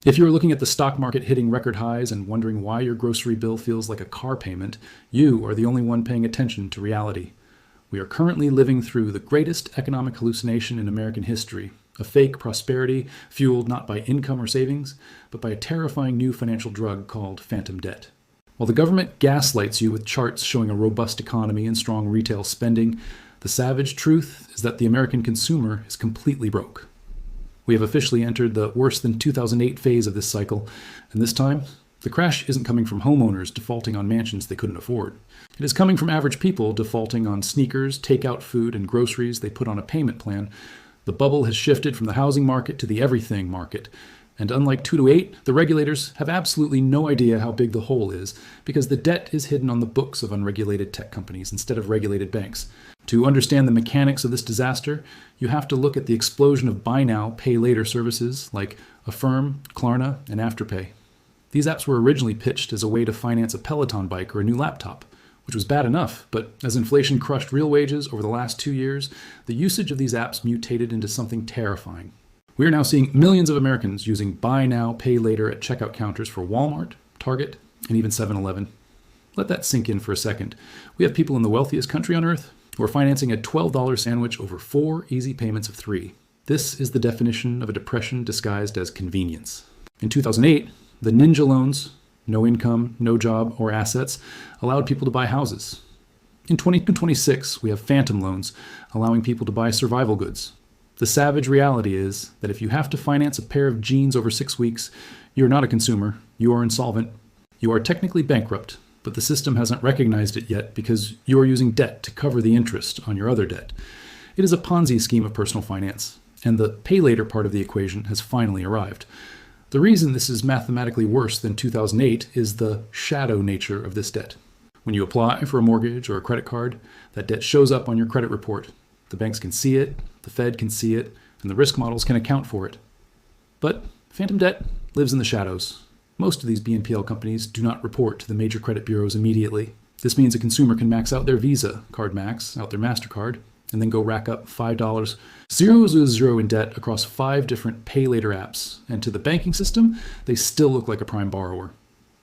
If you're looking at the stock market hitting record highs and wondering why your grocery bill feels like a car payment, you are the only one paying attention to reality. We are currently living through the greatest economic hallucination in American history, a fake prosperity fueled not by income or savings, but by a terrifying new financial drug called phantom debt. While the government gaslights you with charts showing a robust economy and strong retail spending, the savage truth is that the American consumer is completely broke. We have officially entered the worse than 2008 phase of this cycle, and this time, the crash isn't coming from homeowners defaulting on mansions they couldn't afford. It is coming from average people defaulting on sneakers, takeout food, and groceries they put on a payment plan. The bubble has shifted from the housing market to the everything market, and unlike 2 to 8, the regulators have absolutely no idea how big the hole is, because the debt is hidden on the books of unregulated tech companies instead of regulated banks. To understand the mechanics of this disaster, you have to look at the explosion of buy now, pay later services like Affirm, Klarna, and Afterpay. These apps were originally pitched as a way to finance a Peloton bike or a new laptop, which was bad enough, but as inflation crushed real wages over the last 2 years, the usage of these apps mutated into something terrifying. We are now seeing millions of Americans using buy now, pay later at checkout counters for Walmart, Target, and even 7-Eleven. Let that sink in for a second. We have people in the wealthiest country on earth who are financing a $12 sandwich over 4 easy payments of 3. This is the definition of a depression disguised as convenience. In 2008, the ninja loans, no income, no job, or assets, allowed people to buy houses. In 2026, we have phantom loans, allowing people to buy survival goods. The savage reality is that if you have to finance a pair of jeans over 6 weeks, you're not a consumer, you are insolvent. You are technically bankrupt, but the system hasn't recognized it yet because you are using debt to cover the interest on your other debt. It is a Ponzi scheme of personal finance, and the pay later part of the equation has finally arrived. The reason this is mathematically worse than 2008 is the shadow nature of this debt. When you apply for a mortgage or a credit card, that debt shows up on your credit report. The banks can see it, the Fed can see it, and the risk models can account for it. But phantom debt lives in the shadows. Most of these BNPL companies do not report to the major credit bureaus immediately. This means a consumer can max out their Visa card max out their MasterCard, and then go rack up $5,000 in debt across 5 different pay later apps. And to the banking system, they still look like a prime borrower.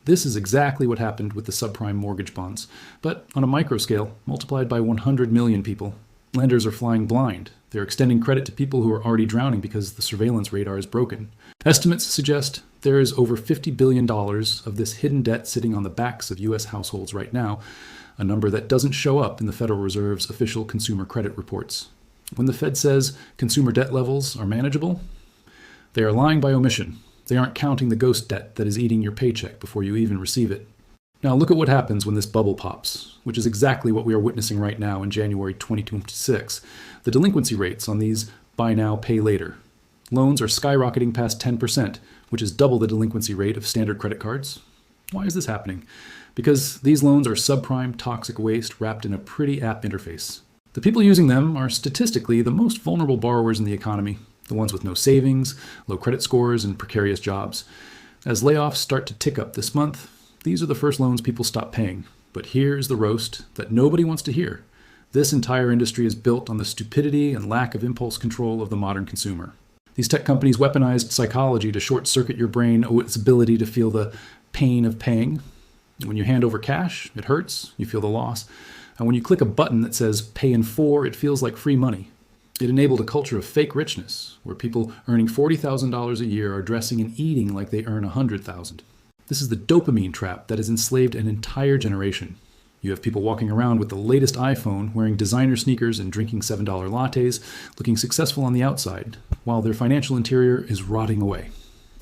This is exactly what happened with the subprime mortgage bonds, but on a micro scale, multiplied by 100 million people. Lenders are flying blind. They're extending credit to people who are already drowning because the surveillance radar is broken. Estimates suggest there is over $50 billion of this hidden debt sitting on the backs of U.S. households right now, a number that doesn't show up in the Federal Reserve's official consumer credit reports. When the Fed says consumer debt levels are manageable, they are lying by omission. They aren't counting the ghost debt that is eating your paycheck before you even receive it. Now look at what happens when this bubble pops, which is exactly what we are witnessing right now in January 2026. The delinquency rates on these buy now, pay later loans are skyrocketing past 10%, which is double the delinquency rate of standard credit cards. Why is this happening? Because these loans are subprime toxic waste wrapped in a pretty app interface. The people using them are statistically the most vulnerable borrowers in the economy, the ones with no savings, low credit scores, and precarious jobs. As layoffs start to tick up this month, these are the first loans people stop paying. But here's the roast that nobody wants to hear. This entire industry is built on the stupidity and lack of impulse control of the modern consumer. These tech companies weaponized psychology to short-circuit your brain, its ability to feel the pain of paying. When you hand over cash, it hurts, you feel the loss. And when you click a button that says pay in 4, it feels like free money. It enabled a culture of fake richness, where people earning $40,000 a year are dressing and eating like they earn $100,000. This is the dopamine trap that has enslaved an entire generation. You have people walking around with the latest iPhone, wearing designer sneakers and drinking $7 lattes, looking successful on the outside, while their financial interior is rotting away.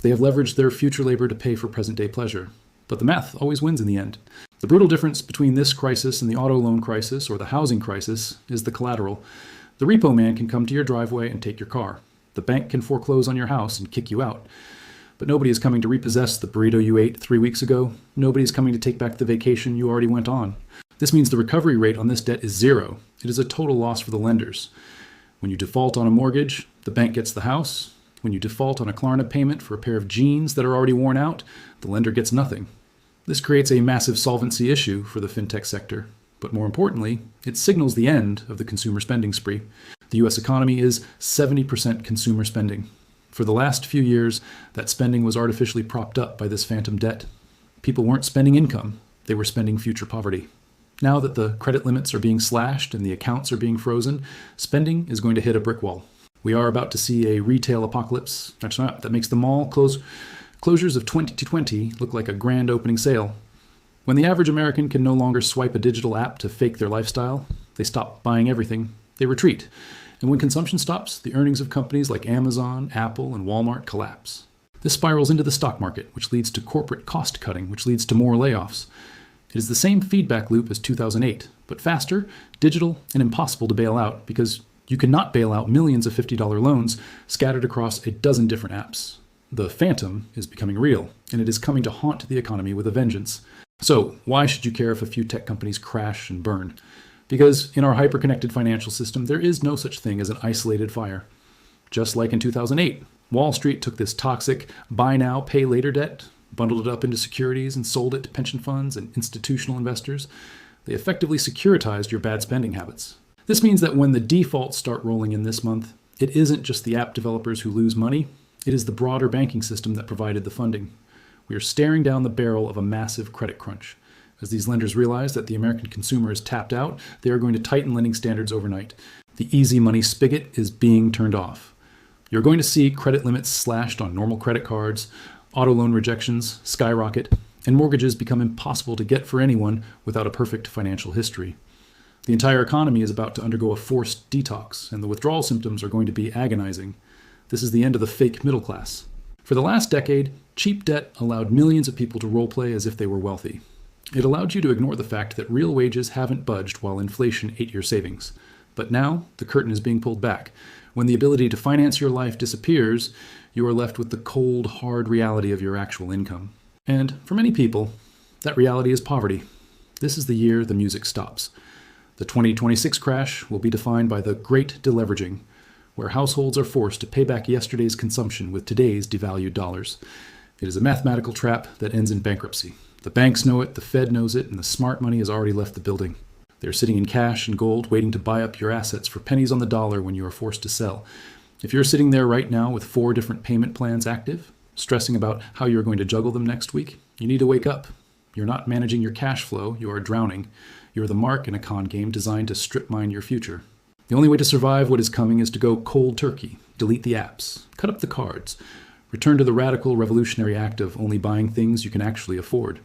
They have leveraged their future labor to pay for present-day pleasure. But the math always wins in the end. The brutal difference between this crisis and the auto loan crisis or the housing crisis is the collateral. The repo man can come to your driveway and take your car. The bank can foreclose on your house and kick you out. But nobody is coming to repossess the burrito you ate 3 weeks ago. Nobody is coming to take back the vacation you already went on. This means the recovery rate on this debt is 0. It is a total loss for the lenders. When you default on a mortgage, the bank gets the house. When you default on a Klarna payment for a pair of jeans that are already worn out, the lender gets nothing. This creates a massive solvency issue for the fintech sector. But more importantly, it signals the end of the consumer spending spree. The U.S. economy is 70% consumer spending. For the last few years, that spending was artificially propped up by this phantom debt. People weren't spending income, they were spending future poverty. Now that the credit limits are being slashed and the accounts are being frozen, spending is going to hit a brick wall. We are about to see a retail apocalypse. That makes the mall closures of 2020 look like a grand opening sale. When the average American can no longer swipe a digital app to fake their lifestyle, they stop buying everything, they retreat. And when consumption stops, the earnings of companies like Amazon, Apple, and Walmart collapse. This spirals into the stock market, which leads to corporate cost cutting, which leads to more layoffs. It is the same feedback loop as 2008, but faster, digital, and impossible to bail out because you cannot bail out millions of $50 loans scattered across a dozen different apps. The phantom is becoming real, and it is coming to haunt the economy with a vengeance. So, why should you care if a few tech companies crash and burn? Because in our hyper-connected financial system, there is no such thing as an isolated fire. Just like in 2008, Wall Street took this toxic buy now, pay later debt, bundled it up into securities, and sold it to pension funds and institutional investors. They effectively securitized your bad spending habits. This means that when the defaults start rolling in this month, it isn't just the app developers who lose money, it is the broader banking system that provided the funding. We are staring down the barrel of a massive credit crunch. As these lenders realize that the American consumer is tapped out, they are going to tighten lending standards overnight. The easy money spigot is being turned off. You're going to see credit limits slashed on normal credit cards, auto loan rejections skyrocket, and mortgages become impossible to get for anyone without a perfect financial history. The entire economy is about to undergo a forced detox, and the withdrawal symptoms are going to be agonizing. This is the end of the fake middle class. For the last decade, cheap debt allowed millions of people to roleplay as if they were wealthy. It allowed you to ignore the fact that real wages haven't budged while inflation ate your savings. But now, the curtain is being pulled back. When the ability to finance your life disappears, you are left with the cold, hard reality of your actual income. And for many people, that reality is poverty. This is the year the music stops. The 2026 crash will be defined by the great deleveraging, where households are forced to pay back yesterday's consumption with today's devalued dollars. It is a mathematical trap that ends in bankruptcy. The banks know it, the Fed knows it, and the smart money has already left the building. They're sitting in cash and gold, waiting to buy up your assets for pennies on the dollar when you are forced to sell. If you're sitting there right now with 4 different payment plans active, stressing about how you're going to juggle them next week, you need to wake up. You're not managing your cash flow, you are drowning. You're the mark in a con game designed to strip mine your future. The only way to survive what is coming is to go cold turkey, delete the apps, cut up the cards, return to the radical revolutionary act of only buying things you can actually afford.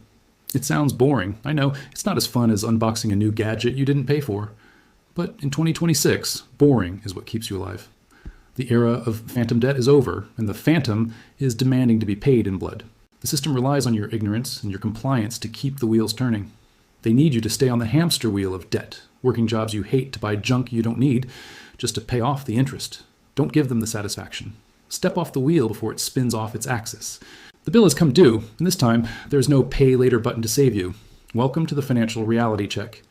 It sounds boring. I know, it's not as fun as unboxing a new gadget you didn't pay for. But in 2026, boring is what keeps you alive. The era of phantom debt is over, and the phantom is demanding to be paid in blood. The system relies on your ignorance and your compliance to keep the wheels turning. They need you to stay on the hamster wheel of debt, working jobs you hate to buy junk you don't need, just to pay off the interest. Don't give them the satisfaction. Step off the wheel before it spins off its axis. The bill has come due, and this time, there's no pay later button to save you. Welcome to the financial reality check.